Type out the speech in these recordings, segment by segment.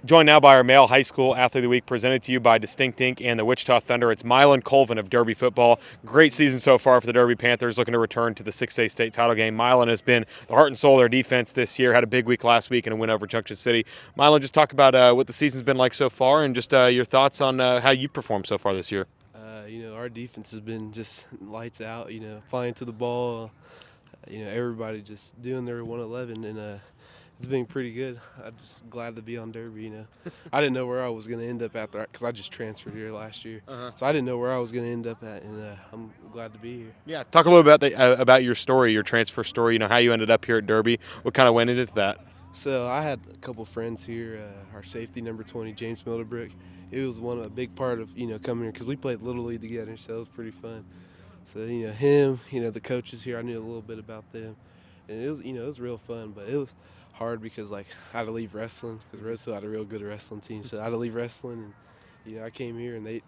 Joined now by our male high school athlete of the week, presented to you by Distinct Inc. and the Wichita Thunder. It's Milan Colvin of Derby football. Great season so far for the Derby Panthers, looking to return to the 6A state title game. Milan has been the heart and soul of their defense this year. Had a big week last week and a win over Junction City. Milan, just talk about what the season's been like so far and just your thoughts on how you performed so far this year. Our defense has been just lights out. Flying to the ball. Everybody just doing their 111, and it's been pretty good. I'm just glad to be on Derby. I didn't know where I was going to end up at because I just transferred here last year, so I didn't know where I was going to end up at, and I'm glad to be here. Yeah, talk a little bit about your story, your transfer story. How you ended up here at Derby. What kind of went into that? So I had a couple friends here. Our safety number 20, James Milderbrook. It was a big part of coming here because we played Little League together, so it was pretty fun. So him, the coaches here, I knew a little bit about them, and it was real fun. But it was hard because I had to leave wrestling because Roseville had a real good wrestling team. So I had to leave wrestling, and I came here and they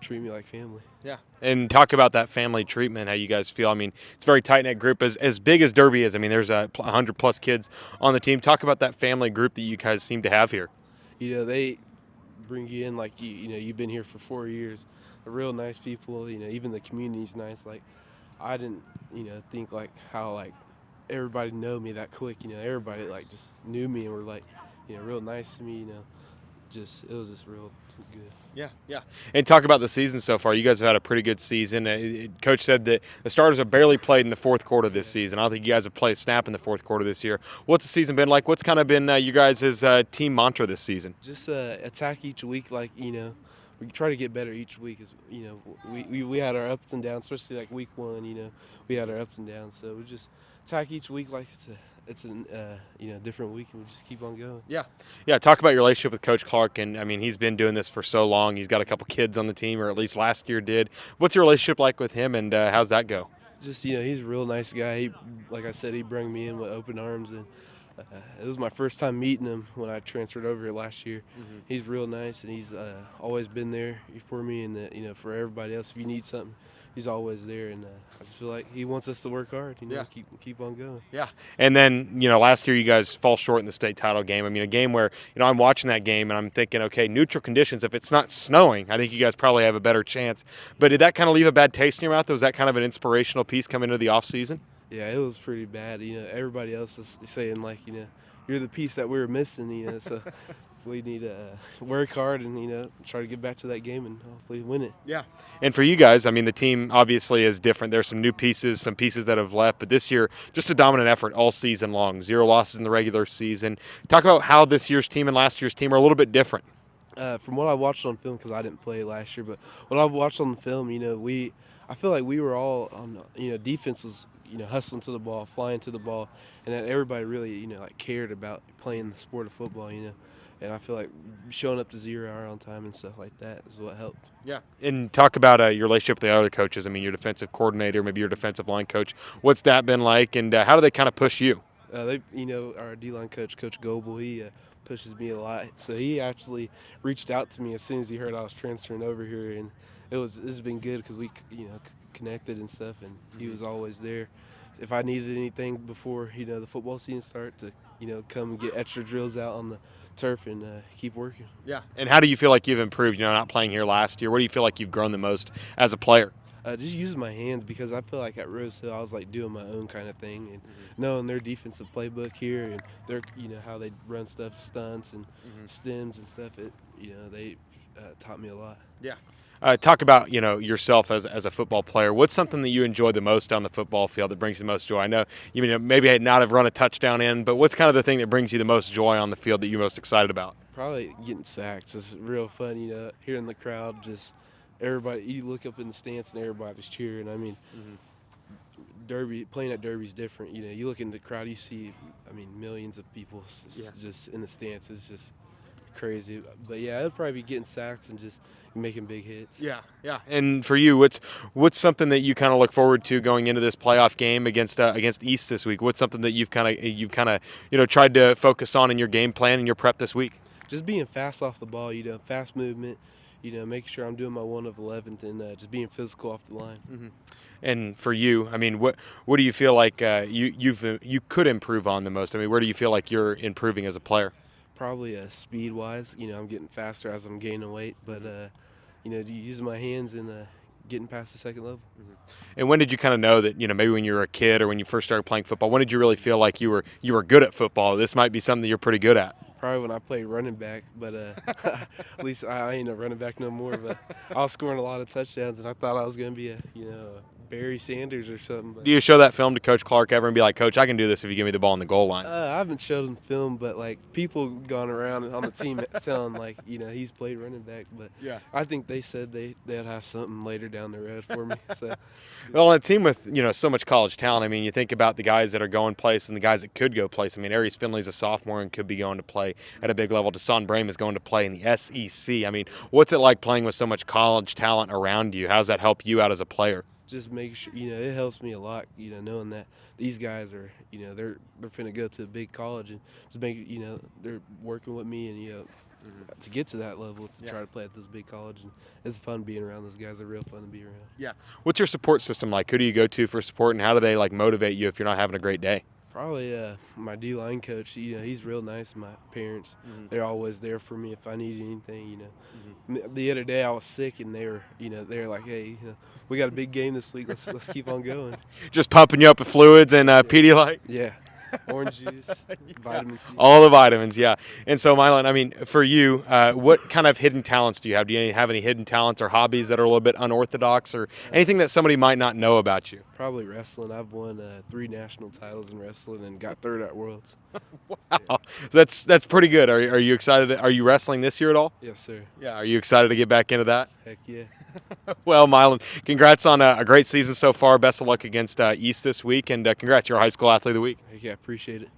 treat me like family. Yeah, and talk about that family treatment. How you guys feel? It's a very tight knit group, as big as Derby is. There's 100+ kids on the team. Talk about that family group that you guys seem to have here. They bring you in like you've been here for 4 years. They're real nice people. Even the community's nice. I didn't think how everybody know me that quick. Everybody just knew me and were real nice to me. It was just real good. Yeah. And talk about the season so far. You guys have had a pretty good season. Coach said that the starters have barely played in the fourth quarter this season. I don't think you guys have played a snap in the fourth quarter this year. What's the season been like? What's kind of been you guys' team mantra this season? Just attack each week. We try to get better each week. We had our ups and downs, especially week one. We had our ups and downs. So we just attack each week like it's a different week, and we just keep on going. Yeah. Talk about your relationship with Coach Clark, and he's been doing this for so long. He's got a couple kids on the team, or at least last year did. What's your relationship like with him, and how's that go? Just he's a real nice guy. Like I said, he brought me in with open arms, and it was my first time meeting him when I transferred over here last year. Mm-hmm. He's real nice, and he's always been there for me, and for everybody else. If you need something, he's always there, and I just feel like he wants us to work hard. Keep on going. Yeah, and then last year you guys fall short in the state title game. A game where I'm watching that game and I'm thinking, okay, neutral conditions. If it's not snowing, I think you guys probably have a better chance. But did that kind of leave a bad taste in your mouth? Was that kind of an inspirational piece coming into the off season? Yeah, it was pretty bad. Everybody else is saying you're the piece that we were missing. So we need to work hard and try to get back to that game and hopefully win it. Yeah, and for you guys, the team obviously is different. There's some new pieces, some pieces that have left, but this year just a dominant effort all season long. 0 losses in the regular season. Talk about how this year's team and last year's team are a little bit different. From what I watched on film, because I didn't play last year, but what I watched on the film, I feel like we were all on. Defense was hustling to the ball, flying to the ball, and that everybody really cared about playing the sport of football. And I feel like showing up to 0 hour on time and stuff like that is what helped. Yeah, and talk about your relationship with the other coaches. Your defensive coordinator, maybe your defensive line coach. What's that been like, and how do they kind of push you? Our D-line coach, Coach Goebel, he pushes me a lot. So he actually reached out to me as soon as he heard I was transferring over here, and it's been good because we connected and stuff, and he was always there. If I needed anything before the football season start to come and get extra drills out on the turf and keep working. Yeah. And how do you feel like you've improved? Not playing here last year. Where do you feel like you've grown the most as a player? Just using my hands, because I feel like at Rosehill I was doing my own kind of thing and knowing their defensive playbook here and their how they run stuff, stunts and stems and stuff. They taught me a lot. Yeah. Talk about yourself as a football player. What's something that you enjoy the most on the football field that brings you the most joy? I know you maybe not have run a touchdown in, but what's kind of the thing that brings you the most joy on the field that you're most excited about? Probably getting sacks. It's real fun. Hearing the crowd, just everybody. You look up in the stands and everybody's cheering. Derby, playing at Derby is different. You look in the crowd, you see, millions of people just in the stands. It's just crazy. But yeah, it'll probably be getting sacked and just making big hits. Yeah. And for you, what's something that you kind of look forward to going into this playoff game against East this week? What's something that you've kind of tried to focus on in your game plan and your prep this week? Just being fast off the ball. Fast movement. Making sure I'm doing my 1 of 11th and just being physical off the line. Mm-hmm. And for you, what do you feel like you could improve on the most? Where do you feel like you're improving as a player? Probably speed wise. I'm getting faster as I'm gaining weight, but using my hands and getting past the second level. And when did you kind of know that, maybe when you were a kid or when you first started playing football, when did you really feel like you were good at football? This might be something that you're pretty good at. Probably when I played running back, but at least I ain't a running back no more. But I was scoring a lot of touchdowns, and I thought I was gonna be a Barry Sanders or something. But Do you show that film to Coach Clark ever and be like, Coach, I can do this if you give me the ball on the goal line? I haven't showed him film, but like people gone around on the team telling he's played running back. But Yeah. I think they said they'd have something later down the road for me. So Well, on a team with so much college talent, I mean, you think about the guys that are going place and the guys that could go place. I mean, Arius Finley's a sophomore and could be going to play at a big level. Deshaun Brame is going to play in the SEC. I mean, what's it like playing with so much college talent around you? How does that help you out as a player? just make sure it helps me a lot. Knowing that these guys are they're finna go to a big college and just make they're working with me and to get to that level to try to play at this big college, and it's fun being around those guys. They're real fun to be around. Yeah. What's your support system like? Who do you go to for support, and how do they motivate you if you're not having a great day? Probably my D-line coach. He's real nice. My parents, they're always there for me if I need anything. The other day I was sick and they're like, hey, we got a big game this week. Let's keep on going. Just pumping you up with fluids and Pedialyte? Yeah. Orange juice, vitamin C. All the vitamins, yeah. And so, Milan, I mean, for you, what kind of hidden talents do you have? Do you have any hidden talents or hobbies that are a little bit unorthodox, or anything that somebody might not know about you? Probably wrestling. I've won 3 national titles in wrestling and got third at Worlds. Wow, that's pretty good. Are you excited? Are you wrestling this year at all? Yes, sir. Yeah. Are you excited to get back into that? Heck yeah. Well, Milan, congrats on a great season so far. Best of luck against East this week, and congrats, you're a high school athlete of the week. Heck yeah, appreciate it.